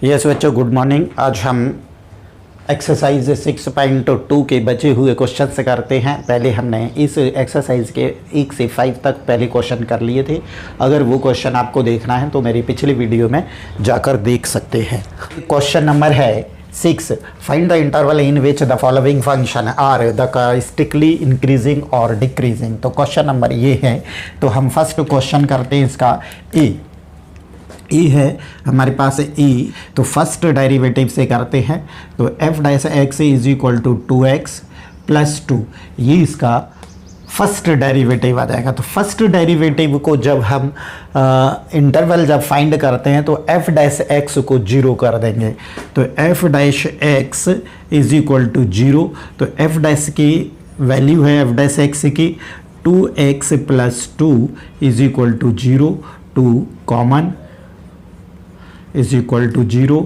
Yes बच्चों, good morning. आज हम एक्सरसाइज 6.2 के बचे हुए क्वेश्चन से करते हैं। पहले हमने इस एक्सरसाइज के 1 से 5 तक पहले क्वेश्चन कर लिए थे। अगर वो क्वेश्चन आपको देखना है तो मेरी पिछली वीडियो में जाकर देख सकते हैं। क्वेश्चन नंबर है 6, find the interval in which the following function are the stickly increasing और डिक्रीजिंग। तो क्वेश्चन नंबर ये है। तो हम फर्स्ट क्वेश्चन करते हैं इसका ई है हमारे पास ई। तो फर्स्ट डेरिवेटिव से करते हैं। तो f dash x is equal to 2x plus 2, ये इसका फर्स्ट डेरिवेटिव आ जाएगा। तो फर्स्ट डेरिवेटिव को जब हम इंटरवल जब फाइंड करते हैं तो एफ डैश एक्स को 0 कर देंगे। तो f dash x is equal to 0। तो एफ डैश की वैल्यू है एफ डैश एक्स की 2x plus 2 is equal to 0, 2 common is equal to 0,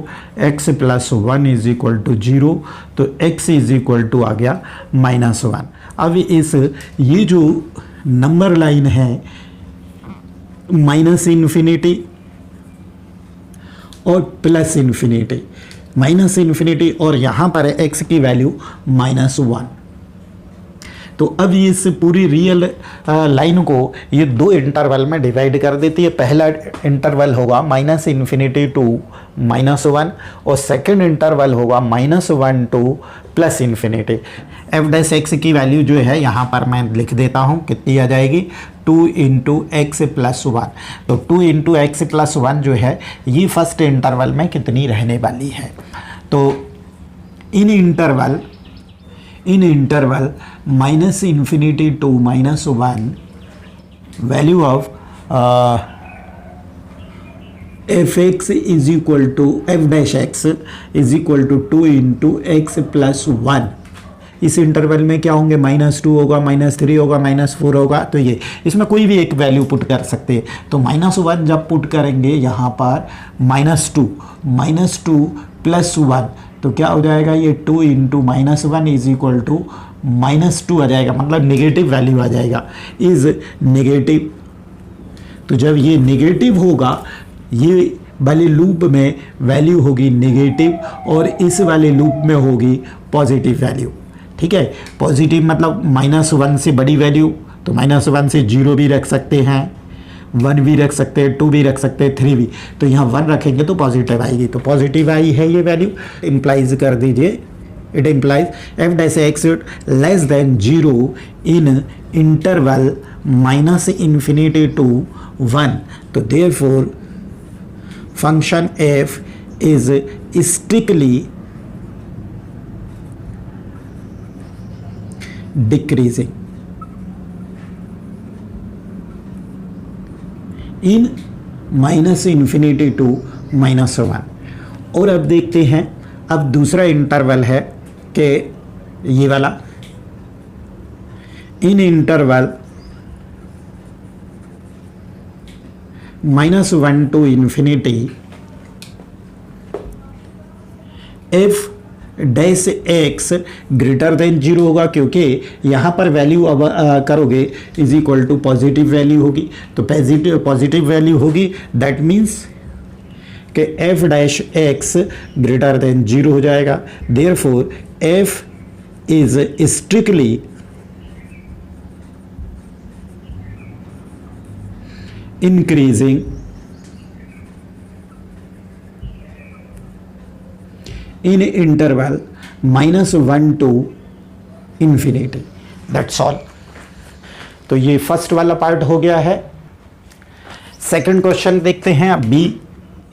x plus 1 is equal to 0। तो x इज इक्वल टू आ गया -1। अब ये जो नंबर लाइन है माइनस इन्फिनिटी और प्लस इन्फिनिटी, माइनस इन्फिनिटी और यहाँ पर है x की वैल्यू -1। तो अब इस पूरी रियल लाइन को ये दो इंटरवल में डिवाइड कर देती है। पहला इंटरवल होगा -इन्फिनिटी टू -1 और सेकंड इंटरवल होगा -1 to plus infinity. F dash x की वैल्यू जो है यहाँ पर मैं लिख देता हूँ, कितनी आ जाएगी 2 इंटू एक्स प्लस 1। तो 2 इंटू एक्स प्लस 1 जो है ये फर्स्ट इंटरवल में कितनी रहने वाली है। तो in interval minus infinity to -1 value of f x is equal to f dash x is equal to 2 into x plus 1। इस इंटरवल में क्या होंगे, -2 होगा, -3 होगा, -4 होगा। तो ये इसमें कोई भी एक वैल्यू पुट कर सकते हैं। तो -1 जब पुट करेंगे यहाँ पर -2 प्लस 1 तो क्या हो जाएगा, ये 2 इंटू -1 इज इक्वल टू -2 आ जाएगा, मतलब नेगेटिव वैल्यू आ जाएगा, इज नेगेटिव। तो जब ये नेगेटिव होगा, ये वाले लूप में वैल्यू होगी नेगेटिव और इस वाले लूप में होगी पॉजिटिव वैल्यू। ठीक है, पॉजिटिव मतलब -1 से बड़ी वैल्यू, तो -1 से 0 भी रख सकते हैं, 1 भी रख सकते हैं, 2 भी रख सकते हैं, 3 भी। तो यहाँ 1 रखेंगे तो पॉजिटिव आएगी। तो पॉजिटिव आई है ये वैल्यू, इम्प्लाइज कर दीजिए। It implies f dash x less than 0 in interval -infinity to 1। तो therefore function f is strictly decreasing in -infinity to -1। और अब देखते हैं, अब दूसरा इंटरवल है कि ये वाला in interval -1 to infinity f dash x greater than 0 होगा, क्योंकि यहाँ पर वैल्यू अब करोगे is equal to positive value होगी। तो पॉजिटिव वैल्यू होगी, दैट मीन्स कि f dash x greater than 0 हो जाएगा। Therefore f is strictly increasing in interval -1 to infinity. That's all. तो ये फर्स्ट वाला पार्ट हो गया है। सेकंड क्वेश्चन देखते हैं अब बी।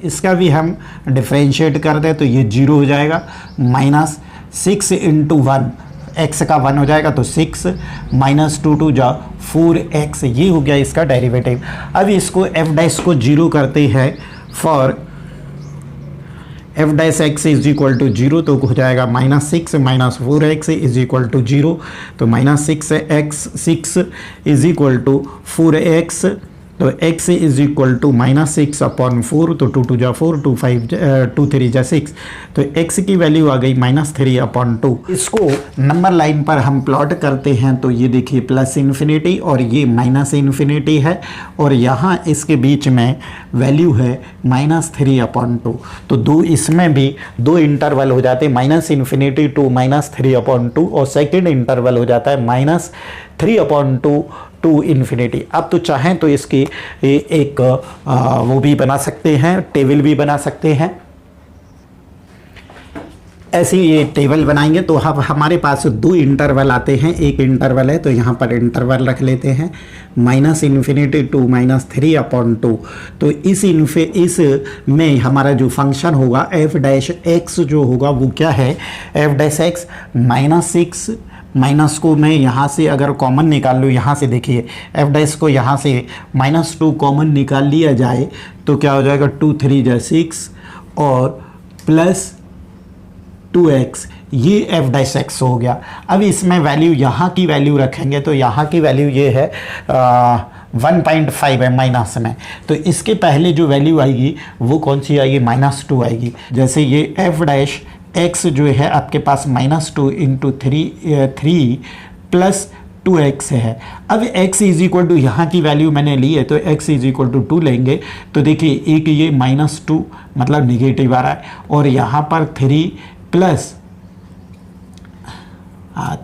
इसका भी हम डिफरेंशिएट कर दें तो ये 0 हो जाएगा, -6 इंटू 1, एक्स का 1 हो जाएगा तो 6 -2 टू जा 4x, ये हो गया इसका डेरिवेटिव। अब इसको एफ डैश को 0 करते हैं for f dash x is equal to 0। तो हो जाएगा -6 -4x इज इक्वल टू 0। तो -6x 6 is equal to 4x तो x इज इक्वल टू -6/4, तो 2 2 जा 4, 2 5 2 3 जा 6, तो x की वैल्यू आ गई -3/2। इसको नंबर लाइन पर हम प्लॉट करते हैं तो ये देखिए प्लस इन्फिनिटी और ये माइनस इन्फिनिटी है, और यहाँ इसके बीच में वैल्यू है -3/2। तो दो इसमें भी दो इंटरवल हो जाते हैं, -इन्फिनिटी टू -3/2, और सेकेंड इंटरवल हो जाता है -3/2 टू इन्फिनिटी। अब तो चाहें तो इसकी एक वो भी बना सकते हैं, टेबल भी बना सकते हैं। ऐसे ये टेबल बनाएंगे तो अब हमारे पास दो इंटरवल आते हैं, एक इंटरवल है तो यहाँ पर इंटरवल रख लेते हैं -इन्फिनिटी टू -3/2। तो इस में हमारा जो फंक्शन होगा f' जो होगा वो क्या है, f' -6 माइनस को मैं यहाँ से अगर कॉमन निकाल लूँ, यहाँ से देखिए f' को यहाँ से -2 कॉमन निकाल लिया जाए तो क्या हो जाएगा, 2 3 जा 6 और प्लस 2x, ये f' हो गया। अब इसमें वैल्यू, यहाँ की वैल्यू रखेंगे तो यहाँ की वैल्यू ये है 1.5 है माइनस में, तो इसके पहले जो वैल्यू आएगी वो कौन सी आएगी, -2 आएगी। जैसे ये f' जो है आपके पास -2 इंटू 3 प्लस 2x है। अब x इज इक्वल टू, यहाँ की वैल्यू मैंने ली है तो x इज इक्वल टू 2 लेंगे तो देखिए एक ये -2 मतलब निगेटिव आ रहा है, और यहाँ पर 3 प्लस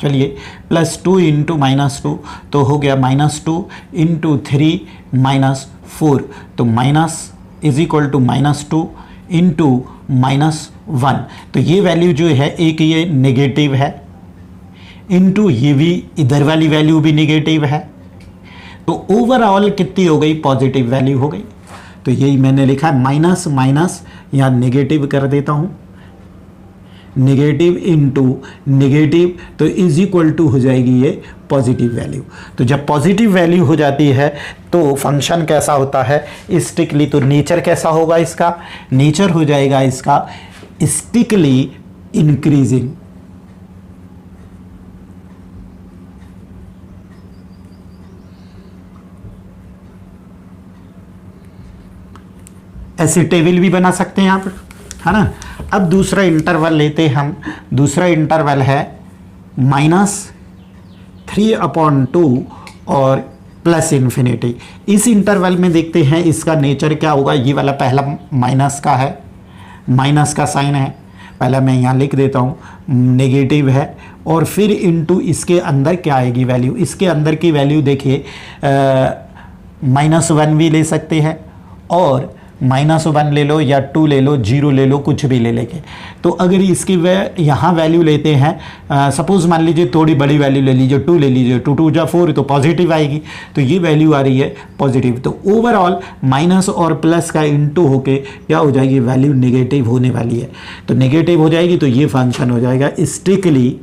चलिए +2 इंटू -2 तो हो गया -2 इंटू 3 -4, तो minus is equal to -2 into -1, तो ये वैल्यू जो है एक ये नेगेटिव है, इंटू ये भी इधर वाली वैल्यू भी नेगेटिव है, तो ओवरऑल कितनी हो गई, पॉजिटिव वैल्यू हो गई। तो यही मैंने लिखा है माइनस माइनस, यहाँ नेगेटिव कर देता हूँ, नेगेटिव इंटू नेगेटिव, तो इज इक्वल टू हो जाएगी ये पॉजिटिव वैल्यू। तो जब पॉजिटिव वैल्यू हो जाती है तो फंक्शन कैसा होता है, स्टिकली, तो नेचर कैसा होगा इसका, नेचर हो जाएगा इसका स्टिकली इंक्रीजिंग। ऐसे टेबल भी बना सकते हैं आप, है ना। अब दूसरा इंटरवल लेते हैं हम, दूसरा इंटरवल है -3/2 और प्लस इन्फिनिटी। इस इंटरवल में देखते हैं इसका नेचर क्या होगा। ये वाला पहला माइनस का है, माइनस का साइन है, पहला मैं यहाँ लिख देता हूँ, नेगेटिव है, और फिर इनटू इसके अंदर क्या आएगी वैल्यू, इसके अंदर की वैल्यू देखिए -1 भी ले सकते हैं, और -1 ले लो या 2 ले लो, 0 ले लो, कुछ भी ले लेके। तो अगर इसकी यहाँ वैल्यू लेते हैं, सपोज मान लीजिए थोड़ी बड़ी वैल्यू ले लीजिए, 2 ले लीजिए, 2 2 जा 4, तो पॉजिटिव आएगी, तो ये वैल्यू आ रही है पॉजिटिव। तो ओवरऑल माइनस और प्लस का इंटू होके क्या हो जाएगी, वैल्यू नेगेटिव होने वाली है। तो नेगेटिव हो जाएगी तो ये फंक्शन हो जाएगा स्ट्रिक्टली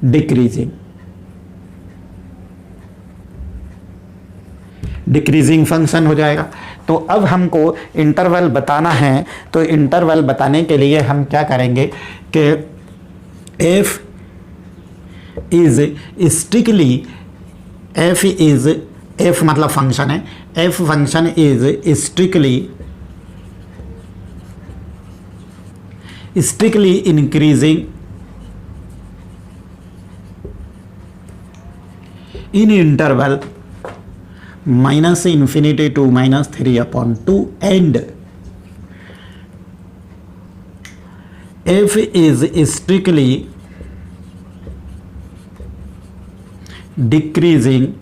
डिक्रीजिंग, डिक्रीजिंग फंक्शन हो जाएगा। तो अब हमको इंटरवल बताना है, तो इंटरवल बताने के लिए हम क्या करेंगे कि f इज स्ट्रिक्टली, f मतलब फंक्शन है, f function is strictly increasing in interval -∞ to -3/2, and f is strictly decreasing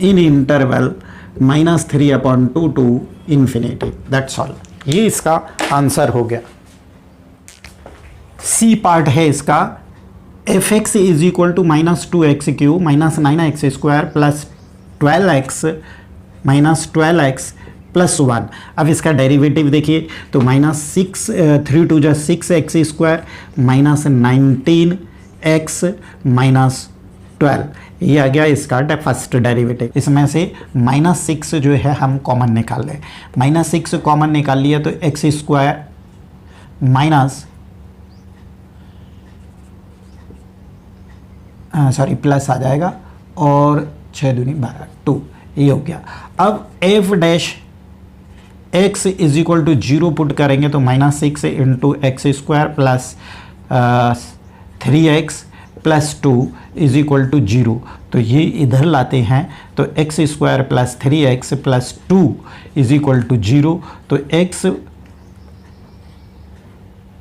in interval -3/2 to infinity। That's all। ये इसका आंसर हो गया। सी पार्ट है इसका, f(x) is equal to -2x³ -9x² plus 12x plus 1। अब इसका derivative देखिए, तो -6 3 2 जा 6x² -19x -12, ये आ गया इसका फर्स्ट डेरिवेटिव। इसमें से -6 जो है हम कॉमन निकाल लें, -6 कॉमन निकाल लिया तो x² माइनस सॉरी प्लस आ जाएगा और 6 दूनी 12 2, ये हो गया। अब f dash x is equal to 0 put करेंगे तो -6 into x square plus 3x plus 2 is equal to 0। तो ये इधर लाते हैं तो x square plus 3x plus 2 is equal to 0। तो x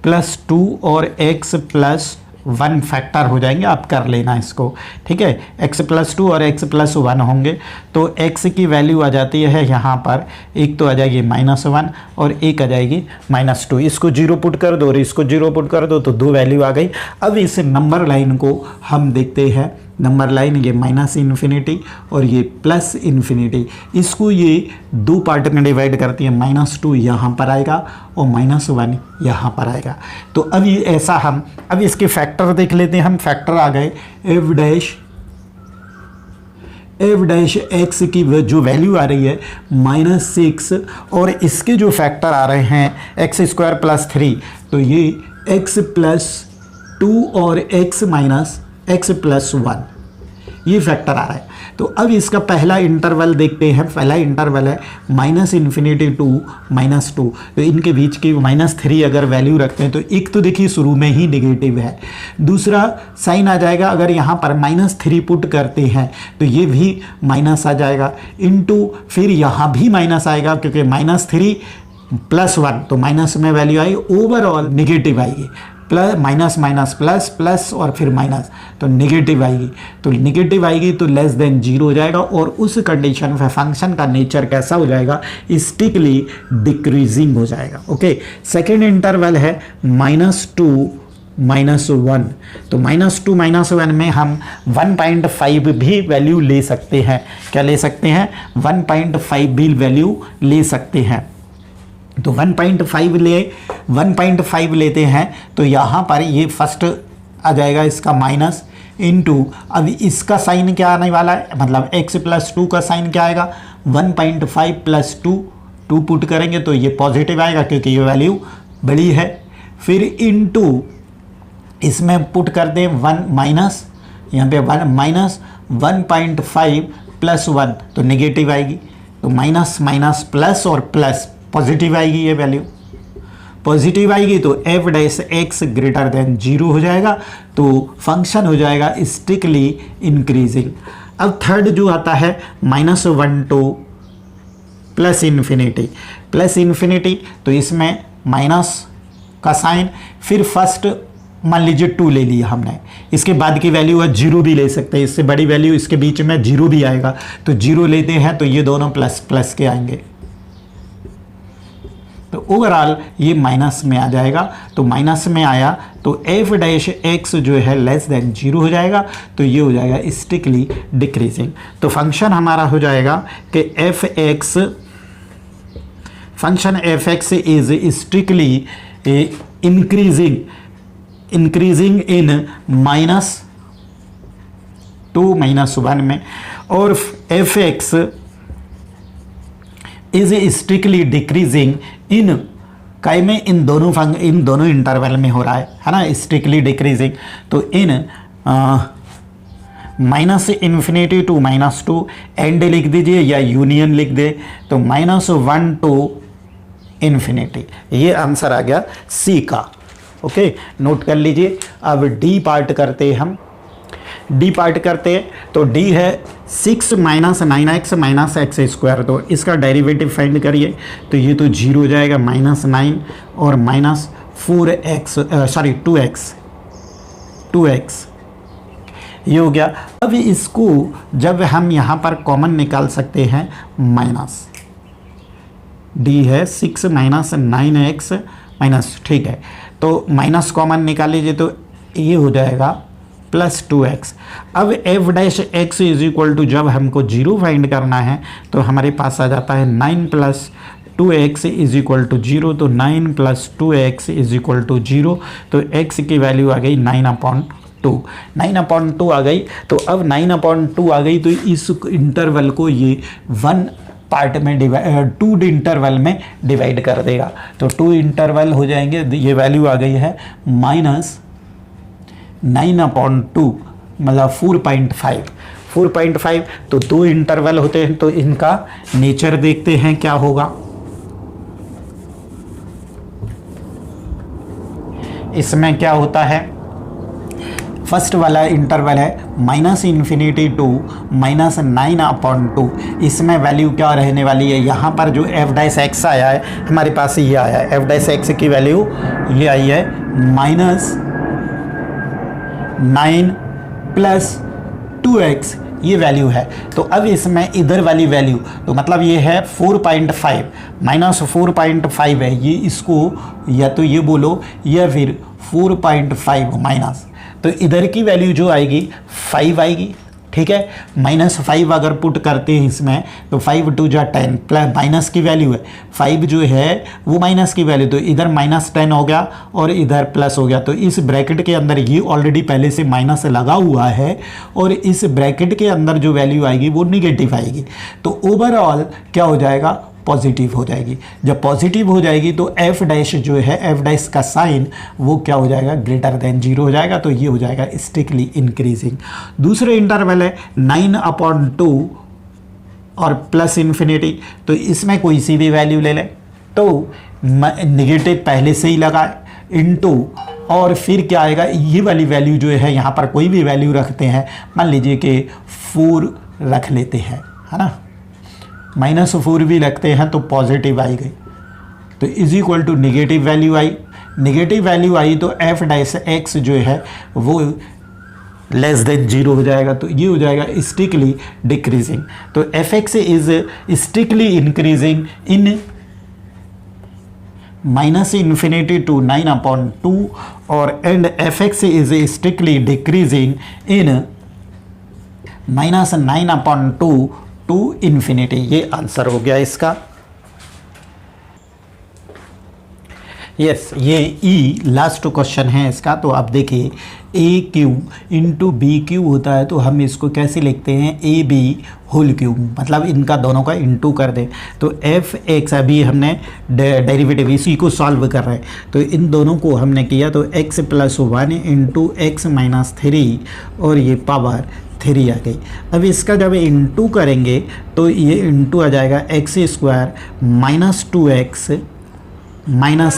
प्लस 2 और x प्लस 1 फैक्टर हो जाएंगे, आप कर लेना इसको, ठीक है। x प्लस 2 और x प्लस 1 होंगे तो x की वैल्यू आ जाती है यहाँ पर, एक तो आ जाएगी -1 और एक आ जाएगी -2। इसको 0 पुट कर दो और इसको 0 पुट कर दो तो 2 वैल्यू आ गई। अब इस नंबर लाइन को हम देखते हैं, नंबर लाइन ये -इन्फिनिटी और ये +इन्फिनिटी, इसको ये 2 पार्ट में डिवाइड करती है। -2 यहाँ पर आएगा और -1 यहाँ पर आएगा। तो अब ये ऐसा हम अब इसके फैक्टर देख लेते हैं। हम फैक्टर आ गए एफ डैश एक्स की जो वैल्यू आ रही है -6 और इसके जो फैक्टर आ रहे हैं एक्स स्क्वायर प्लस 3, तो ये x प्लस 2 और x माइनस x प्लस 1, ये फैक्टर आ रहा है। तो अब इसका पहला इंटरवल देखते हैं। पहला इंटरवल है -इन्फिनिटी टू -2, तो इनके बीच की -3 अगर वैल्यू रखते हैं तो एक तो देखिए शुरू में ही नेगेटिव है, दूसरा साइन आ जाएगा। अगर यहाँ पर -3 पुट करते हैं तो ये भी माइनस आ जाएगा, इनटू फिर यहाँ भी माइनस आएगा क्योंकि -3 + 1 तो माइनस में वैल्यू आई, ओवरऑल नेगेटिव आएगी। Plus minus minus plus plus और फिर माइनस, तो नेगेटिव आएगी। तो नेगेटिव आएगी तो लेस देन 0 हो जाएगा और उस कंडीशन में फंक्शन का नेचर कैसा हो जाएगा, स्टिकली डिक्रीजिंग हो जाएगा। ओके, सेकेंड इंटरवल है -2 -1, तो -2 -1 में हम 1.5 भी वैल्यू ले सकते हैं। क्या ले सकते हैं? 1.5 भी वैल्यू ले सकते हैं। तो 1.5 लेते हैं तो यहाँ पर ये फर्स्ट आ जाएगा इसका माइनस इनटू, अब इसका साइन क्या आने वाला है, मतलब x प्लस 2 का साइन क्या आएगा, 1.5 प्लस 2 पुट करेंगे तो ये पॉजिटिव आएगा क्योंकि ये वैल्यू बड़ी है। फिर इनटू इसमें पुट कर दें 1 माइनस, यहाँ पे 1 माइनस 1.5 प्लस 1 तो नेगेटिव आएगी। तो माइनस माइनस प्लस और प्लस पॉजिटिव आएगी, ये वैल्यू पॉजिटिव आएगी तो f dash x greater than 0 हो जाएगा, तो फंक्शन हो जाएगा स्ट्रिक्टली इंक्रीजिंग। अब थर्ड जो आता है -1 to +इन्फिनिटी, तो इसमें माइनस का साइन, फिर फर्स्ट मान लीजिए 2 ले लिया हमने, इसके बाद की वैल्यू है 0 भी ले सकते हैं, इससे बड़ी वैल्यू इसके बीच में 0 भी आएगा, तो 0 लेते हैं तो ये दोनों प्लस प्लस के आएंगे, तो ओवरऑल ये माइनस में आ जाएगा। तो माइनस में आया तो एफ डैश एक्स जो है लेस देन 0 हो जाएगा, तो ये हो जाएगा स्ट्रिक्टली डिक्रीजिंग। तो फंक्शन हमारा हो जाएगा कि function F x is strictly increasing इन -2 -1 में, और F x is strictly decreasing इन काय में, इन दोनों इंटरवल में हो रहा है ना, स्ट्रिक्टली डिक्रीजिंग। तो इन -इन्फिनिटी टू -2 एंड लिख दीजिए या यूनियन लिख दे, तो -1 to इन्फिनिटी, ये आंसर आ गया सी का। ओके, नोट कर लीजिए। अब डी पार्ट करते हैं हम, डी पार्ट करते हैं तो डी है 6 - 9x - x स्क्वायर, तो इसका डेरिवेटिव फाइंड करिए, तो ये तो 0 हो जाएगा, -9 और -4x 2x ये हो गया। अब इसको जब हम यहाँ पर कॉमन निकाल सकते हैं, माइनस डी है 6 - 9x माइनस, ठीक है, तो माइनस कॉमन निकाल लीजिए तो ये हो जाएगा +2x। अब f dash x is equal to, जब हमको 0 फाइंड करना है तो हमारे पास आ जाता है 9 + 2x इज इक्वल टू 0, तो 9 + 2x इज इक्वल टू 0, तो x की वैल्यू आ गई 9/2, 9/2 आ गई। तो अब 9/2 आ गई तो इस इंटरवल को ये 1 पार्ट में 2 इंटरवल में डिवाइड कर देगा, तो 2 इंटरवल हो जाएंगे। ये वैल्यू आ गई है -9/2 मतलब 4.5 तो 2 इंटरवल होते हैं, तो इनका नेचर देखते हैं क्या होगा। इसमें क्या होता है, फर्स्ट वाला इंटरवल है -∞ टू -9/2। इसमें वैल्यू क्या रहने वाली है, यहाँ पर जो f' आया है हमारे पास ये आया है, f' की वैल्यू ये आई है -9 + 2x, ये वैल्यू है। तो अब इसमें इधर वाली वैल्यू, तो मतलब ये है 4.5 -4.5 है, ये इसको या तो ये बोलो या फिर 4.5 माइनस, तो इधर की वैल्यू जो आएगी 5 आएगी, ठीक है। -5 अगर पुट करते हैं इसमें तो 5 × 2 = 10 प्लस माइनस की वैल्यू है 5 जो है वो माइनस की वैल्यू, तो इधर -10 हो गया और इधर प्लस हो गया। तो इस ब्रैकेट के अंदर ये ऑलरेडी पहले से माइनस लगा हुआ है और इस ब्रैकेट के अंदर जो वैल्यू आएगी वो निगेटिव आएगी। तो ओवरऑल क्या हो जाएगा, पॉजिटिव हो जाएगी। जब पॉजिटिव हो जाएगी तो f' जो है f' का साइन वो क्या हो जाएगा, >0 हो जाएगा। तो ये हो जाएगा स्ट्रिक्टली इंक्रीजिंग। दूसरे इंटरवल है 9/2 और +∞, तो इसमें कोई सी भी वैल्यू ले लें, तो निगेटिव पहले से ही लगाए इनटू, और फिर क्या आएगा, ये वाली वैल्यू जो है यहाँ पर कोई भी वैल्यू रखते हैं, मान लीजिए कि 4 रख लेते हैं, है ना, -4 भी रखते हैं तो पॉजिटिव आई गई, तो = निगेटिव वैल्यू आई। निगेटिव वैल्यू आई तो f' जो है वो <0 हो जाएगा, तो ये हो जाएगा स्ट्रिक्टली डिक्रीजिंग। तो f(x) is strictly increasing in -∞ to 9/2 और and f(x) is strictly decreasing in -9/2 to ∞। ये आंसर हो गया इसका। यस, ये ई लास्ट क्वेश्चन है इसका। तो आप देखिए AQ × BQ होता है, तो हम इसको कैसे लिखते हैं, AB3, मतलब इनका दोनों का इंटू कर दें। तो f(x) अभी हमने डेरिवेटिव इसी को सॉल्व कर रहे हैं, तो इन दोनों को हमने किया तो x + 1 × x - 3 और ये पावर 3 आ गई। अब इसका जब इंटू करेंगे तो ये इंटू आ जाएगा x² - 2x -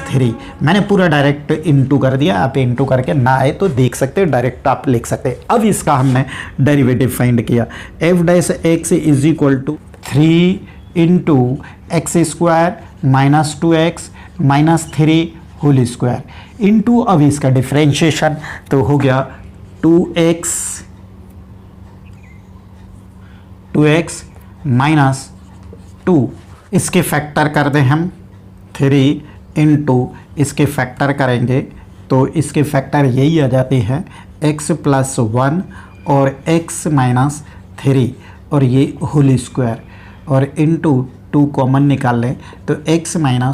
3। मैंने पूरा डायरेक्ट इंटू कर दिया, आप इंटू करके ना आए तो देख सकते हैं, डायरेक्ट आप लिख सकते हैं। अब इसका हमने डेरिवेटिव फाइंड किया, f' x = 3 × x² - 2x - 3 whole square into, अब इसका डिफ्रेंशिएशन तो हो गया 2x - 2, इसके फैक्टर कर दें हम 3 इंटू, इसके फैक्टर करेंगे तो इसके फैक्टर यही आ जाते हैं x + 1 और x - 3 और ये होल स्क्वायर और इंटू 2 कॉमन निकाल लें तो x - 1,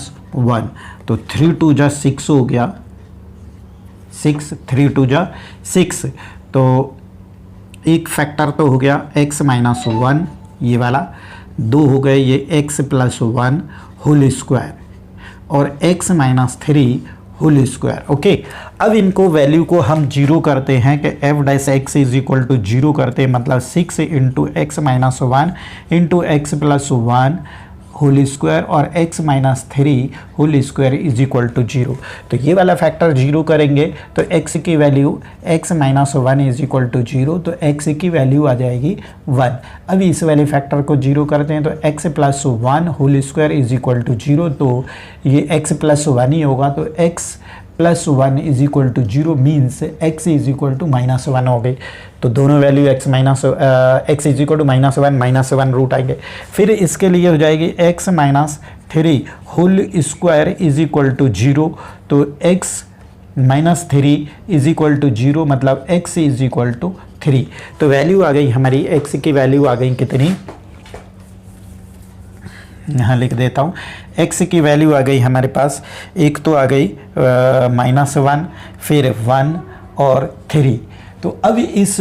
तो 3 × 2 = 6 हो गया, 6 3 × 2 = 6। तो एक फैक्टर तो हो गया x - 1 ये वाला, 2 हो गए ये x + 1 होल स्क्वायर और x - 3 होल स्क्वायर। ओके, अब इनको वैल्यू को हम 0 करते हैं कि f' = 0 करते हैं, मतलब 6 × x - 1 × x + 1 होल स्क्वायर और x - 3 होल स्क्वायर = 0। तो ये वाला फैक्टर 0 करेंगे तो x की वैल्यू x - 1 = 0, तो x की वैल्यू आ जाएगी 1। अब इस वाले फैक्टर को 0 करते हैं तो x + 1 होल स्क्वायर = 0, तो ये x + 1 ही होगा, तो x + 1 = 0 मीन्स x = -1 हो गई। तो दोनों वैल्यू x = -1 रूट आएंगे। फिर इसके लिए हो जाएगी x - 3 होल स्क्वायर = 0, तो x - 3 = 0 मतलब x = 3। तो वैल्यू आ गई हमारी, x की वैल्यू आ गई कितनी, यहाँ लिख देता हूँ, x की वैल्यू आ गई हमारे पास, एक तो आ गई -1 फिर 1 और 3। तो अब इस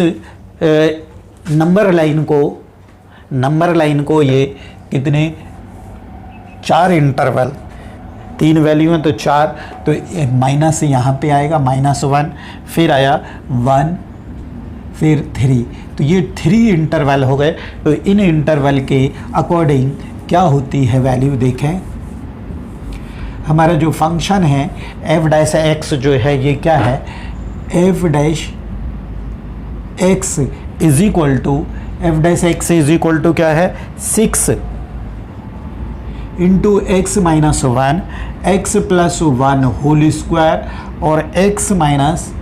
नंबर लाइन को ये कितने 4 इंटरवल, 3 वैल्यू हैं तो 4, तो माइनस यहाँ पे आएगा -1, फिर आया 1 फिर 3, तो ये 3 इंटरवल हो गए। तो इन इंटरवल के अकॉर्डिंग क्या होती है वैल्यू देखें। हमारा जो फंक्शन है एफ डैश एक्स जो है ये क्या है, f dash x is equal to, f dash x is equal to क्या है 6 into x minus 1 x plus 1 whole square और एक्स माइनस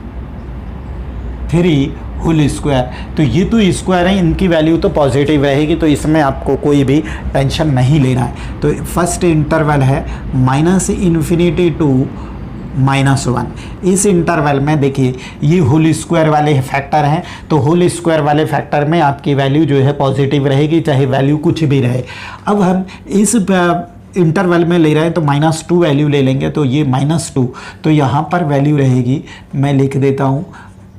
3 होल स्क्वायर। तो ये तो स्क्वायर है, इनकी वैल्यू तो पॉजिटिव रहेगी, तो इसमें आपको कोई भी टेंशन नहीं लेना है। तो फर्स्ट इंटरवल है माइनस इन्फिनिटी टू -1। इस इंटरवल में देखिए ये होल स्क्वायर वाले फैक्टर हैं, तो होल स्क्वायर वाले फैक्टर में आपकी वैल्यू जो है पॉजिटिव रहेगी, चाहे वैल्यू कुछ भी रहे। अब हम इस इंटरवल में ले रहे हैं तो -2 वैल्यू ले लेंगे, तो ये -2, तो यहाँ पर वैल्यू रहेगी, मैं लिख देता हूँ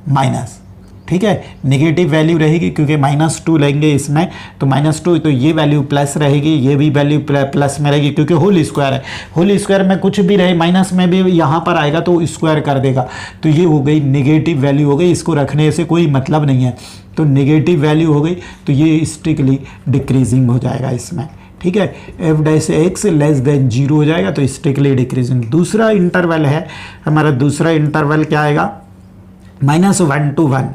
माइनस, ठीक है, नेगेटिव वैल्यू रहेगी क्योंकि -2 लेंगे इसमें, तो -2, तो ये वैल्यू प्लस रहेगी, ये भी वैल्यू प्लस में रहेगी क्योंकि होल स्क्वायर है। होल स्क्वायर में कुछ भी रहे माइनस में भी यहाँ पर आएगा तो स्क्वायर कर देगा, तो ये हो गई नेगेटिव वैल्यू हो गई, इसको रखने से कोई मतलब नहीं है। तो नेगेटिव वैल्यू हो गई, तो ये स्ट्रिक्टली डिक्रीजिंग हो जाएगा इसमें, ठीक है, f dash x less than 0 हो जाएगा, तो स्ट्रिक्टली डिक्रीजिंग। दूसरा इंटरवल है हमारा, दूसरा इंटरवल क्या आएगा, -1 to 1,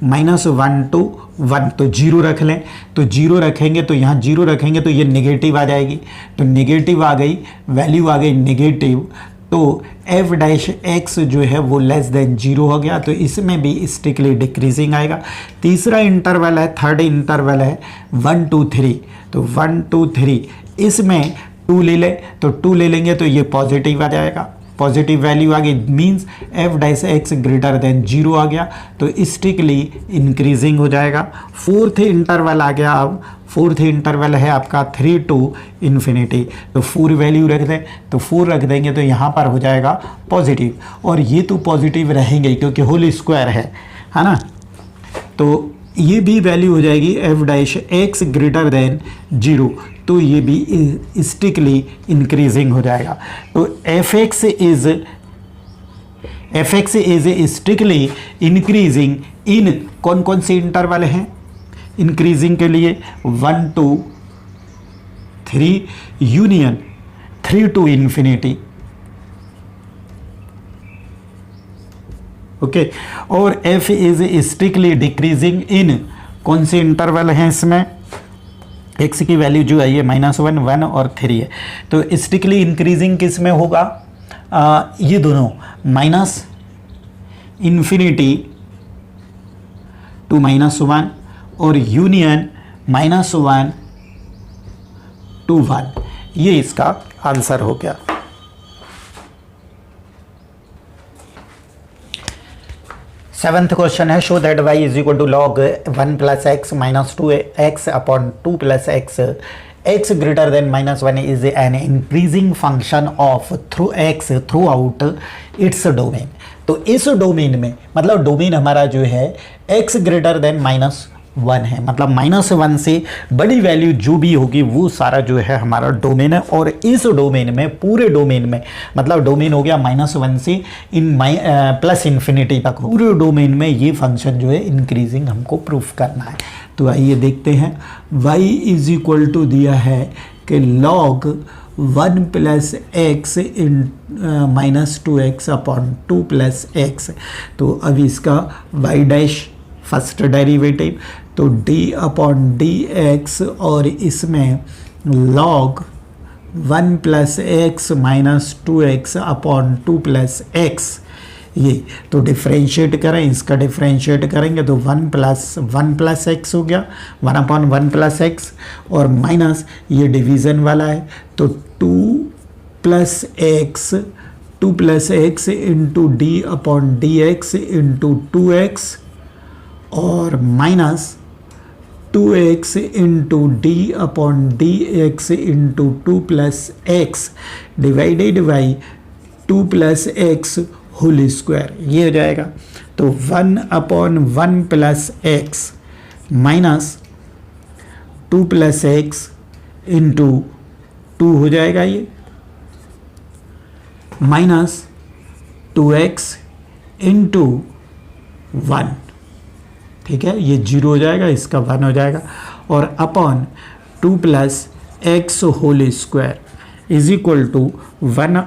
-1 to 1, तो 0 रख लें, तो 0 रखेंगे, तो यहाँ 0 रखेंगे तो ये नेगेटिव आ जाएगी, तो नेगेटिव आ गई, वैल्यू आ गई नेगेटिव, तो एफ डैश एक्स जो है वो लेस देन 0 हो गया, तो इसमें भी स्ट्रिक्टली डिक्रीजिंग आएगा। तीसरा इंटरवल है, थर्ड इंटरवल है 1 to 3, तो 1 to 3 इसमें 2 ले लें, तो 2 ले लेंगे तो ये पॉजिटिव आ जाएगा, पॉजिटिव वैल्यू आ गई, means F dash x greater than 0 आ गया, तो स्ट्रिक्टली इंक्रीजिंग हो जाएगा। फोर्थ इंटरवल आ गया, अब फोर्थ इंटरवल है आपका 3 to इन्फिनिटी, तो 4 वैल्यू रख दें, तो 4 रख देंगे तो यहाँ पर हो जाएगा पॉजिटिव, और ये तो पॉजिटिव रहेंगे क्योंकि होल स्क्वायर है ना, तो ये भी वैल्यू हो जाएगी F dash x greater than 0, तो ये भी स्ट्रिक्टली इंक्रीजिंग हो जाएगा। तो F x is strictly increasing इन कौन कौन से इंटरवल हैं इंक्रीजिंग के लिए, 1 to 3 union 3 to infinity, okay, और F is strictly decreasing in कौन से इंटरवल हैं इसमें, एक्स की वैल्यू जो है ये -1, 1 और 3 है, तो स्ट्रिक्टली इंक्रीजिंग किस में होगा, ये दोनों माइनस इन्फिनिटी टू -1 और यूनियन -1 to 1, ये इसका आंसर हो गया। सेवन्थ क्वेश्चन है, show that y is equal to log 1 + x - 2x upon 2 + x greater than -1 is an increasing function of through x throughout its domain. तो इस domain में मतलब डोमेन हमारा जो है x ग्रेटर देन -1 है, मतलब -1 से बड़ी वैल्यू जो भी होगी वो सारा जो है हमारा डोमेन है, और इस डोमेन में पूरे डोमेन में मतलब डोमेन हो गया -1 से प्लस इन्फिनिटी तक, पूरे डोमेन में ये फंक्शन जो है इंक्रीजिंग हमको प्रूफ करना है। तो आइए देखते हैं, y इज इक्वल टू दिया है कि log 1 + x -2x upon 2 + x, तो अब इसका y डैश फर्स्ट डेरिवेटिव, तो d/dx और इसमें log 1 + x - 2x upon 2 + x, ये तो डिफ्रेंशिएट करें, इसका डिफ्रेंशिएट करेंगे तो 1 + x हो गया, 1/1 + x, और माइनस ये डिवीज़न वाला है तो 2 + x into d/dx into 2x और minus 2x into d/dx into 2 + x divided by 2 + x whole square, ये हो जाएगा। तो 1/1 + x माइनस 2 + x इंटू 2 हो जाएगा ये, माइनस 2x इंटू 1, ठीक है, ये 0 हो जाएगा, इसका 1 हो जाएगा, और upon 2 plus x whole square is equal to 1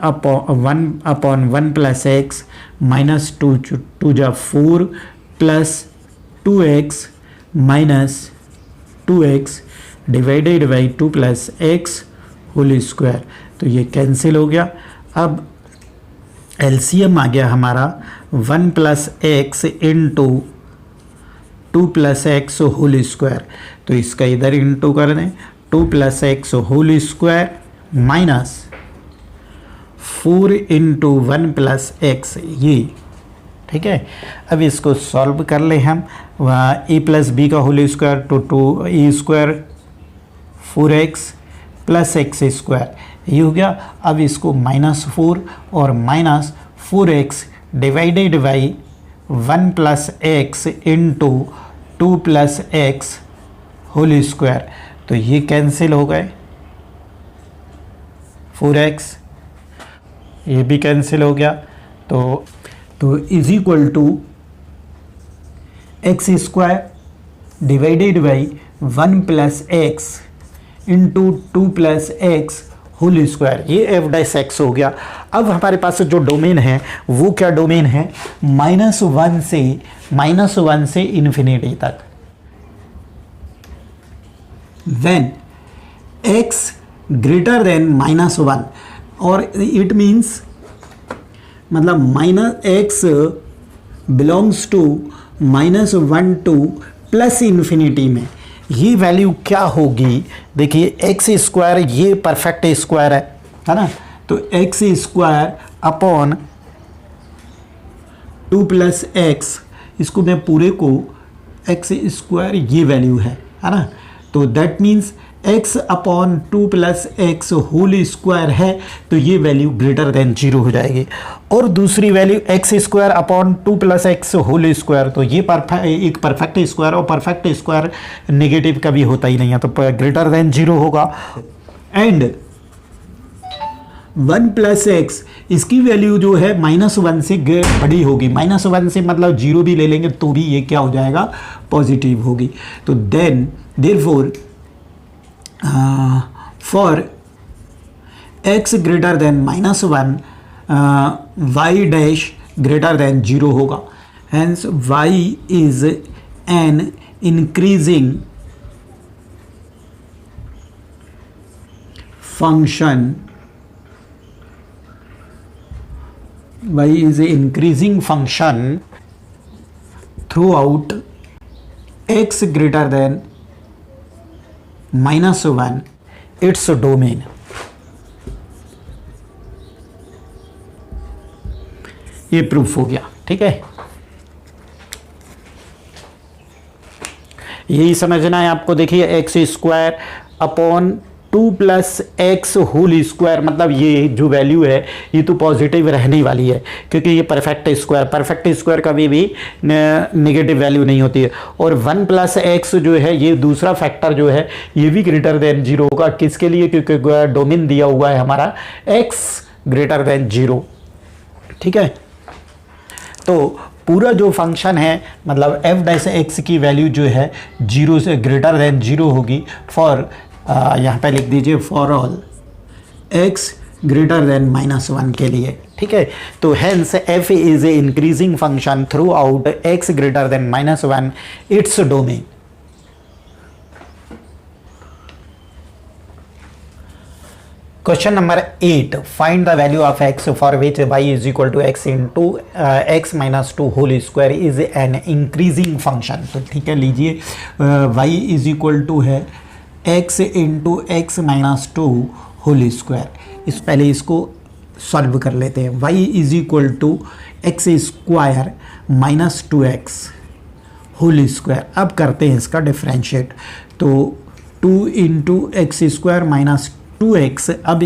upon 1 plus x minus 2 जा 4 plus 2x minus 2x divided by 2 plus x whole square. तो ये कैंसिल हो गया। अब एलसीएम आ गया हमारा 1 plus x into 2 plus x whole square, तो इसका इधर इंटू कर दें, 2 plus x whole square minus 4 into 1 plus x, ये ठीक है। अब इसको सॉल्व कर ले हम, ए प्लस बी का होल स्क्वायर तो 2 square 4x plus x square, ये हो गया। अब इसको -4 और -4x divided by 1 plus x into 2 plus x whole square, तो ये कैंसिल हो गए, 4x ये भी कैंसिल हो गया। तो is equal to x square divided by 1 plus x into 2 plus x whole square, ये एफ डैश एक्स हो गया। अब हमारे पास जो डोमेन है वो क्या डोमेन है, -1 से इन्फिनिटी तक। व्हेन x ग्रेटर देन -1, और इट मीन्स मतलब -x belongs to -1 to plus infinity में, ये वैल्यू क्या होगी, देखिए एक्स स्क्वायर ये परफेक्ट स्क्वायर है ना, तो x square upon 2 plus x, इसको मैं पूरे को एक्स स्क्वायर ये वैल्यू है ना, तो that means x upon 2 plus x whole square है, तो ये वैल्यू ग्रेटर देन 0 हो जाएगी। और दूसरी value x square upon 2 plus x whole square, तो ये एक परफेक्ट स्क्वायर, और परफेक्ट स्क्वायर नेगेटिव कभी होता ही नहीं है, तो ग्रेटर देन 0 होगा। एंड 1 प्लस एक्स, इसकी वैल्यू जो है -1 से बड़ी होगी, -1 से मतलब 0 भी ले लेंगे तो भी ये क्या हो जाएगा, पॉजिटिव होगी। तो therefore for x greater than -1 y dash greater than 0 होगा, hence y is an increasing function, y is an increasing function throughout x greater than -1 its domain। ये प्रूफ हो गया, ठीक है। यही समझना है आपको। देखिए x square upon 2 plus x whole square, मतलब ये जो वैल्यू है ये तो पॉजिटिव रहने वाली है, क्योंकि ये परफेक्ट स्क्वायर कभी भी नेगेटिव वैल्यू नहीं होती है। और 1 प्लस एक्स जो है ये दूसरा फैक्टर जो है ये भी ग्रेटर देन 0 होगा, किसके लिए, क्योंकि डोमेन दिया हुआ है हमारा x ग्रेटर देन 0, ठीक है। तो पूरा जो फंक्शन है मतलब एफ डैश एक्स की वैल्यू जो है 0 से ग्रेटर देन 0 होगी फॉर, यहाँ पे लिख दीजिए for all x greater than -1 के लिए, ठीक है। तो hence f is a increasing function throughout x greater than -1 its domain. Question number 8, find the value of x for which y is equal to x into x minus 2 whole square is an increasing function. तो ठीक है, लीजिए y is equal to है x into x minus 2 whole square. पहले इसको solve कर लेते हैं। y is equal to x square minus 2x whole square. अब करते हैं इसका डिफ्रेंशिएट, तो 2 into x square minus 2x, अब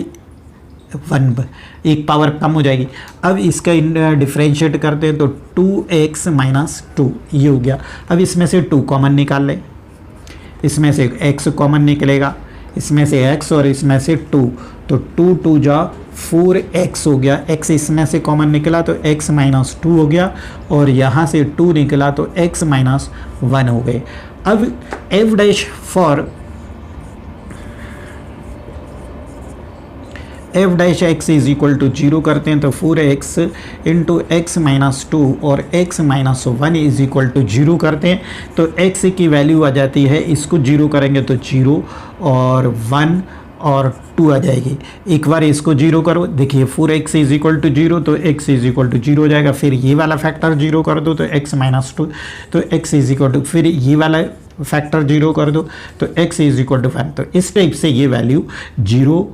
1 एक पावर कम हो जाएगी। अब इसका डिफ्रेंशिएट करते हैं तो 2x माइनस 2 ये हो गया। अब इसमें से 2 कॉमन निकाल लें, इसमें से x कॉमन निकलेगा, इसमें से x और इसमें से 2, तो 2 2 जा 4x हो गया, x इसमें से कॉमन निकला तो x माइनस 2 हो गया, और यहाँ से 2 निकला तो x माइनस 1 हो गए। अब f dash for f dash x is equal to 0 करते हैं तो 4x इंटू एक्स माइनस 2 और x minus 1 is equal to 0 करते हैं तो x की वैल्यू आ जाती है, इसको 0 करेंगे तो 0 और 1 और 2 आ जाएगी। एक बार इसको 0 करो, देखिए 4x इज इक्वल टू 0 तो x इज इक्वल टू 0 हो जाएगा। फिर ये वाला फैक्टर 0 कर दो तो x माइनस 2 तो x इज इक्वल टू, फिर ये वाला फैक्टर 0 कर दो तो x इज इक्वल टू 1। तो इस टाइप से ये वैल्यू 0,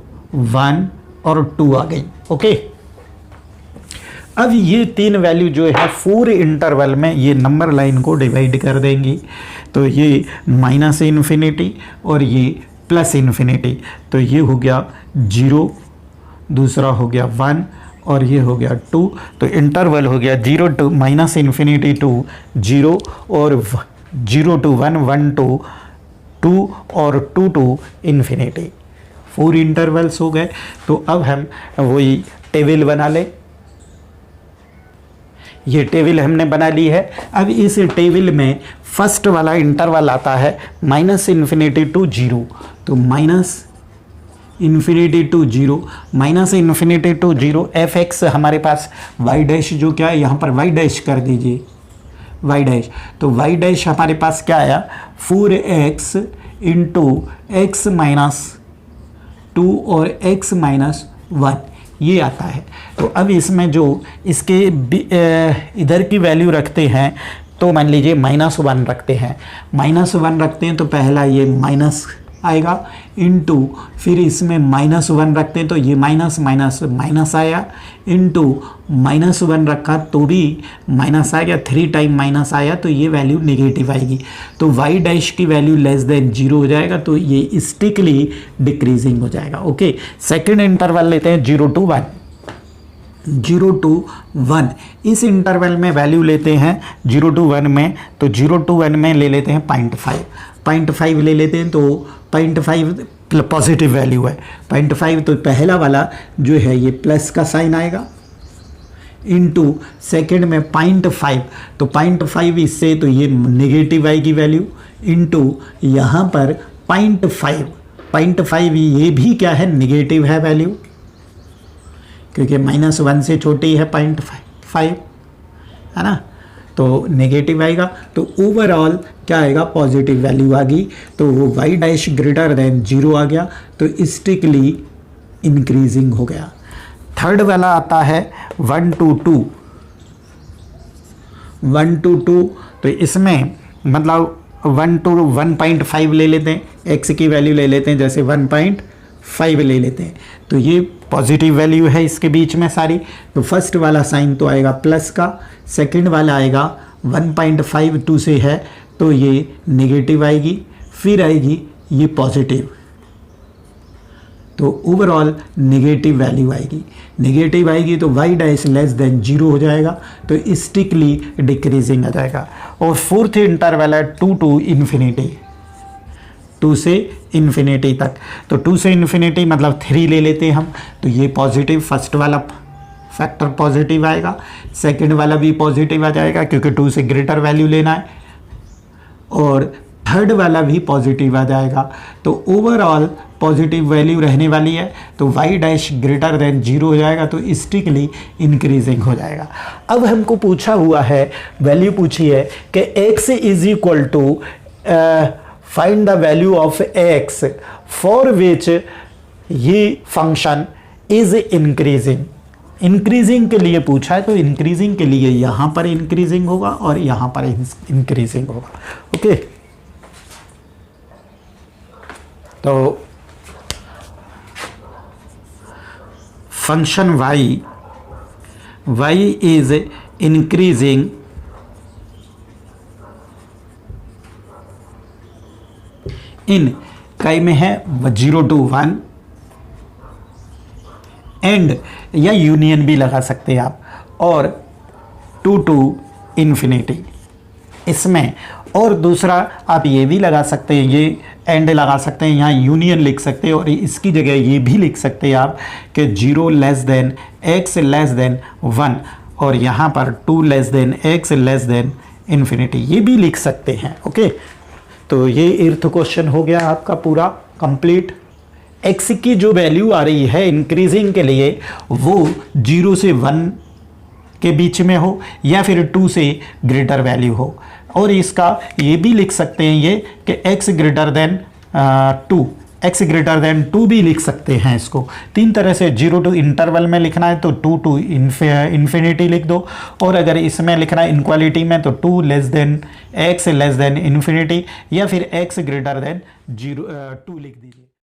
1 और 2 आ गई। ओके, अब ये तीन वैल्यू जो है 4 इंटरवल में ये नंबर लाइन को डिवाइड कर देंगी। तो ये माइनस इन्फिनिटी और ये प्लस इन्फिनिटी, तो ये हो गया 0, दूसरा हो गया 1 और ये हो गया 2। तो इंटरवल हो गया 0 टू माइनस इन्फिनिटी टू 0 और 0 टू 1, 1 टू 2 और 2 टू इन्फिनिटी। 4 इंटरवल्स हो गए। तो अब हम वही टेबल बना ले, ये टेबल हमने बना ली है। अब इस टेबल में फर्स्ट वाला इंटरवल आता है माइनस इन्फिनिटी टू 0, तो minus infinity to 0, minus infinity to 0 f x हमारे पास वाई डैश जो क्या है, यहाँ पर वाई डैश कर दीजिए, वाई डैश। तो वाई डैश हमारे पास क्या आया 4x इंटू एक्स माइनस 2 और x माइनस 1 ये आता है। तो अब इसमें जो इसके इधर की वैल्यू रखते हैं तो मान लीजिए -1 रखते हैं, -1 रखते हैं तो पहला ये माइनस आएगा इंटू, फिर इसमें -1 रखते हैं तो ये माइनस माइनस माइनस आया इंटू -1 रखा तो भी माइनस आ गया, 3 टाइम माइनस आया तो ये वैल्यू नेगेटिव आएगी। तो y डैश की वैल्यू लेस देन 0 हो जाएगा तो ये स्टिकली डिक्रीजिंग हो जाएगा। ओके, सेकेंड इंटरवल लेते हैं 0 टू 1, 0 टू 1 इस इंटरवल में वैल्यू लेते हैं 0 टू 1 में, तो 0 टू 1 में ले लेते हैं 0.5 ले लेते हैं। तो 0.5 पॉजिटिव वैल्यू है, 0.5 तो पहला वाला जो है ये प्लस का साइन आएगा इंटू सेकेंड में 0.5, तो 0.5 इससे तो ये नेगेटिव आएगी वैल्यू इंटू यहाँ पर 0.5 ये भी क्या है नेगेटिव है वैल्यू, क्योंकि -1 से छोटी है 0.5 है ना, तो नेगेटिव आएगा। तो ओवरऑल क्या आएगा पॉजिटिव वैल्यू आ गई, तो वो y डैश ग्रेटर देन 0 आ गया, तो स्टिकली इंक्रीजिंग हो गया। थर्ड वाला आता है 1 टू 2, 1 टू 2, तो इसमें मतलब 1 टू 1.5 ले लेते हैं, x की वैल्यू ले लेते हैं जैसे 1.5 ले लेते हैं, तो ये पॉजिटिव वैल्यू है इसके बीच में सारी। तो फर्स्ट वाला साइन तो आएगा प्लस का, सेकंड वाला आएगा 1.52 से है तो ये नेगेटिव आएगी, फिर आएगी ये पॉजिटिव, तो ओवरऑल नेगेटिव वैल्यू आएगी। नेगेटिव आएगी तो y डैश लेस देन 0 हो जाएगा, तो स्टिकली डिक्रीजिंग आ जाएगा। और फोर्थ इंटरवल है 2 टू इन्फिनिटी, 2 से इन्फिनिटी तक, तो 2 से इन्फिनिटी मतलब 3 ले लेते हैं हम, तो ये पॉजिटिव फर्स्ट वाला फैक्टर पॉजिटिव आएगा, सेकंड वाला भी पॉजिटिव आ जाएगा क्योंकि 2 से ग्रेटर वैल्यू लेना है, और थर्ड वाला भी पॉजिटिव आ जाएगा। तो ओवरऑल पॉजिटिव वैल्यू रहने वाली है, तो y डैश ग्रेटर देन 0 हो जाएगा, तो स्टिकली इंक्रीजिंग हो जाएगा। अब हमको पूछा हुआ है, वैल्यू पूछी है कि x is equal to find the value of x for which ये फंक्शन इज इंक्रीजिंग। इंक्रीजिंग के लिए पूछा है, तो इंक्रीजिंग के लिए यहाँ पर इंक्रीजिंग होगा और यहाँ पर इंक्रीजिंग होगा। ओके, तो function y is increasing in कई में है 0 टू 1 एंड या यूनियन भी लगा सकते हैं आप, और 2 टू इन्फिनिटी इसमें, और दूसरा आप ये भी लगा सकते हैं, ये एंड लगा सकते हैं, यहाँ यूनियन लिख सकते हैं और इसकी जगह ये भी लिख सकते हैं आप कि 0 less than x less than 1 और यहाँ पर 2 less than x less than infinity, ये भी लिख सकते हैं। ओके, तो ये इर्थ क्वेश्चन हो गया आपका पूरा कंप्लीट। x की जो वैल्यू आ रही है इंक्रीजिंग के लिए वो 0 से 1 के बीच में हो या फिर 2 से ग्रेटर वैल्यू हो। और इसका ये भी लिख सकते हैं ये कि x greater then 2, x greater then 2 भी लिख सकते हैं इसको। तीन तरह से 0 टू इंटरवल में लिखना है तो 2 टू इन्फिनिटी लिख दो, और अगर इसमें लिखना है इनक्वालिटी में तो 2 less than x less than infinity या फिर x ग्रेटर देन 2 लिख दीजिए।